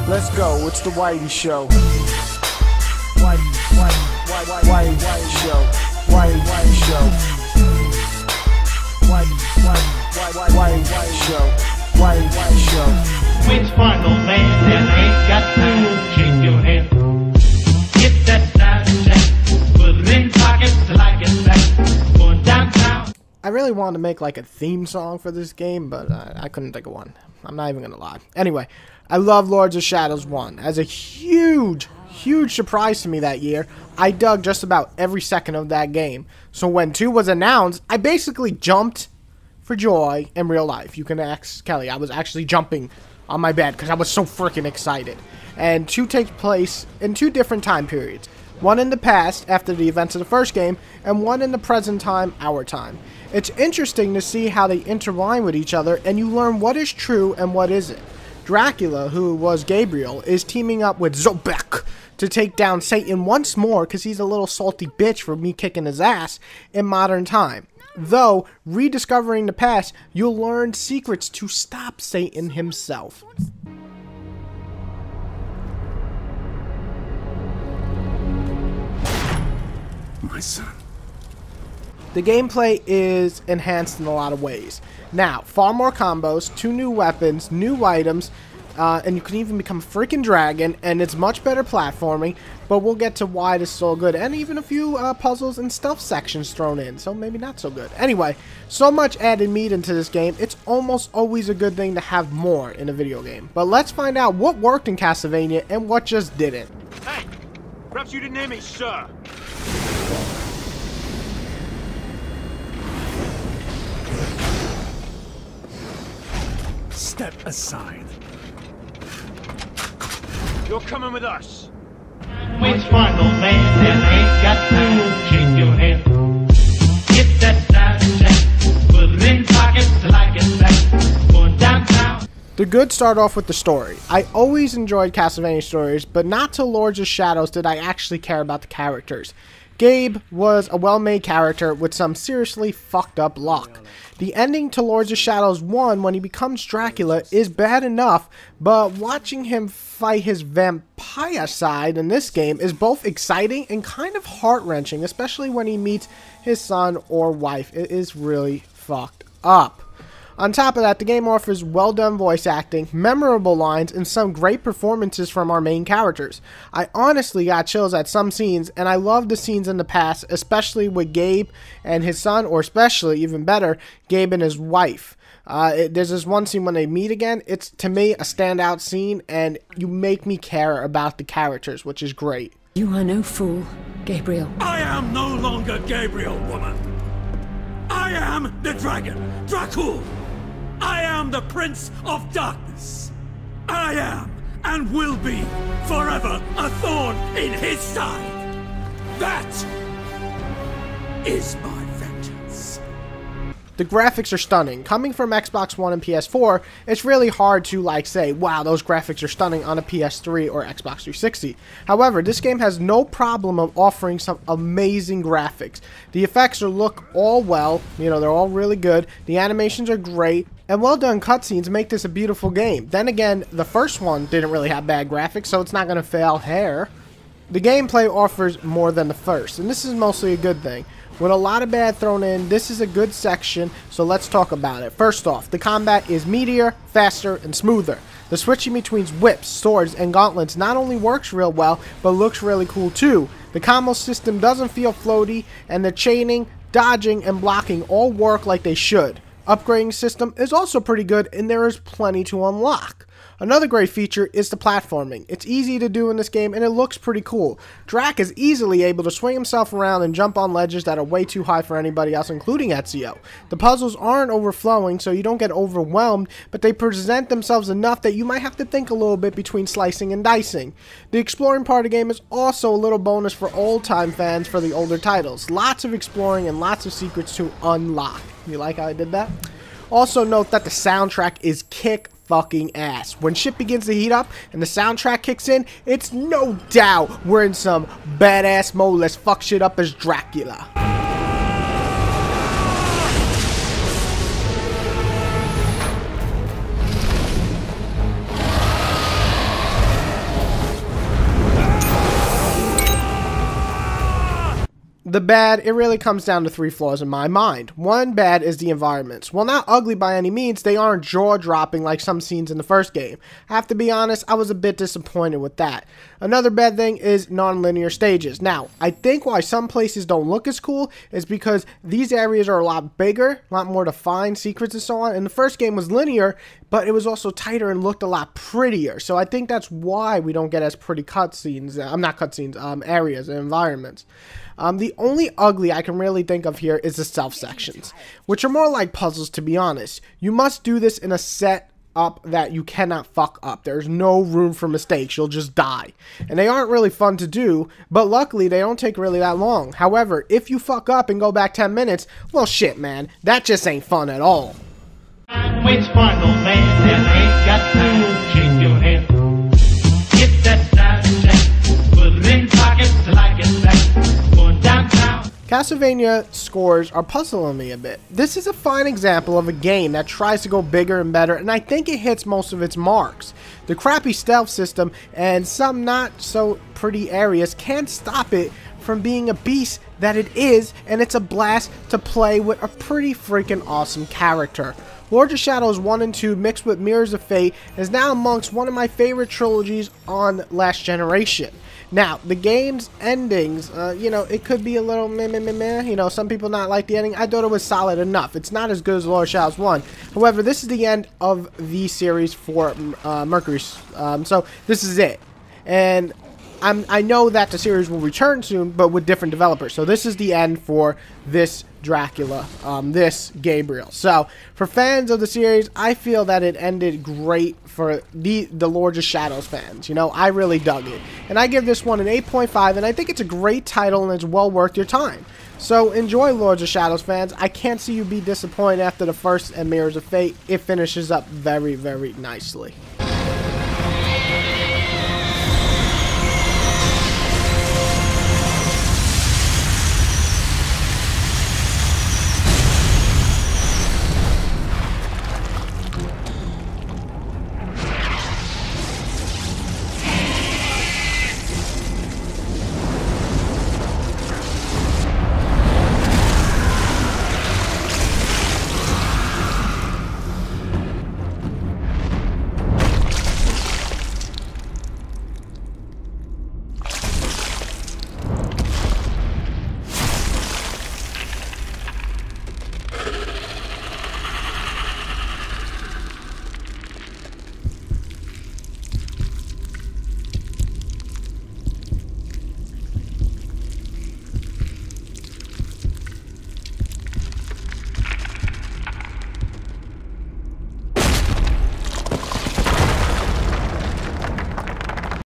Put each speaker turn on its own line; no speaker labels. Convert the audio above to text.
Let's go, it's the Whitey Show. Whitey Show. Whitey Show. Whitey Show. Whitey Show.
Which final man that ain't got time to shake your hand? Get that side check, put it in pockets till I get back. Going downtown.
I really wanted to make like a theme song for this game, but I couldn't think of one. I'm not even gonna lie. Anyway, I love Lords of Shadows 1. As a huge surprise to me that year, I dug just about every second of that game. So when 2 was announced, I basically jumped for joy in real life. You can ask Kelly. I was actually jumping on my bed because I was so freaking excited. And 2 takes place in 2 different time periods. One in the past, after the events of the first game, and one in the present time, our time. It's interesting to see how they intertwine with each other, and you learn what is true and what isn't. Dracula, who was Gabriel, is teaming up with Zobek to take down Satan once more because he's a little salty bitch for me kicking his ass in modern time. Though, rediscovering the past, you'll learn secrets to stop Satan himself.
My son.
The gameplay is enhanced in a lot of ways. Now, far more combos, 2 new weapons, new items, and you can even become a freaking dragon, and it's much better platforming, but we'll get to why it is so good, and even a few puzzles and stealth sections thrown in, so maybe not so good. Anyway, so much added meat into this game, it's almost always a good thing to have more in a video game. But let's find out what worked in Castlevania and what just didn't.
Hey, perhaps you didn't hear me, sir.
Step aside.
You're coming with us.
Which final man that ain't got time to shake your hand? Get that side check, put it in pockets till I get back. Going downtown.
The good start off with the story. I always enjoyed Castlevania stories, but not till Lords of Shadows did I actually care about the characters. Gabe was a well-made character with some seriously fucked up luck. The ending to Lords of Shadows 1 when he becomes Dracula is bad enough, but watching him fight his vampire side in this game is both exciting and kind of heart-wrenching, especially when he meets his son or wife. It is really fucked up. On top of that, the game offers well-done voice acting, memorable lines, and some great performances from our main characters. I honestly got chills at some scenes, and I love the scenes in the past, especially with Gabe and his son, or especially, even better, Gabe and his wife. There's this one scene when they meet again. It's, to me, a standout scene, and you make me care about the characters, which is great.
You are no fool, Gabriel.
I am no longer Gabriel, woman. I am the dragon, Dracul. I am the Prince of Darkness. I am, and will be, forever a thorn in his side. That is my vengeance.
The graphics are stunning. Coming from Xbox One and PS4, it's really hard to say, wow, those graphics are stunning on a PS3 or Xbox 360. However, this game has no problem of offering some amazing graphics. The effects look all well, they're all really good. The animations are great, and well done cutscenes make this a beautiful game. Then again, the first one didn't really have bad graphics, so it's not going to fail here. The gameplay offers more than the first, and this is mostly a good thing. With a lot of bad thrown in, this is a good section, so let's talk about it. First off, the combat is meatier, faster, and smoother. The switching between whips, swords, and gauntlets not only works real well, but looks really cool too. The combo system doesn't feel floaty, and the chaining, dodging, and blocking all work like they should. Upgrading system is also pretty good, and there is plenty to unlock. Another great feature is the platforming. It's easy to do in this game, and it looks pretty cool. Drac is easily able to swing himself around and jump on ledges that are way too high for anybody else, including Ezio. The puzzles aren't overflowing, so you don't get overwhelmed, but they present themselves enough that you might have to think a little bit between slicing and dicing. The exploring part of the game is also a little bonus for old-time fans for the older titles. Lots of exploring and lots of secrets to unlock. You like how I did that? Also note that the soundtrack is kick-fucking ass. When shit begins to heat up and the soundtrack kicks in, it's no doubt we're in some badass mode. Let's fuck shit up as Dracula. the bad, it really comes down to 3 flaws in my mind. One bad is the environments. While not ugly by any means, they aren't jaw-dropping like some scenes in the first game. I have to be honest, I was a bit disappointed with that. Another bad thing is non-linear stages. Now, I think why some places don't look as cool is because these areas are a lot bigger, a lot more defined, secrets and so on. And the first game was linear, but it was also tighter and looked a lot prettier. So I think that's why we don't get as pretty cutscenes, areas and environments. The only ugly I can really think of here is the stealth sections, which are more like puzzles, to be honest. You must do this in a set up that you cannot fuck up. There's no room for mistakes. You'll just die. And they aren't really fun to do, but luckily they don't take really that long. However, if you fuck up and go back 10 minutes, well shit, man, that just ain't fun at all.
Which final man that ain't got time to shake your head? Get that side check, put it in pockets like it's back, going downtown.
Castlevania scores are puzzling me a bit. This is a fine example of a game that tries to go bigger and better, and I think it hits most of its marks. The crappy stealth system and some not so pretty areas can't stop it from being a beast that it is, and it's a blast to play with a pretty freaking awesome character. Lords of Shadows 1 and 2 mixed with Mirrors of Fate is now amongst one of my favorite trilogies on Last Generation. Now, the game's endings, it could be a little meh, some people not like the ending. I thought it was solid enough. It's not as good as Lord of Shadows 1. However, this is the end of the series for Mercury, so this is it. And I know that the series will return soon, but with different developers. So this is the end for this Dracula, this Gabriel. So for fans of the series, I feel that it ended great for the Lords of Shadows fans. I really dug it. And I give this one an 8.5, and I think it's a great title and it's well worth your time. So enjoy, Lords of Shadows fans. I can't see you be disappointed after the first and Mirrors of Fate. It finishes up very, very nicely.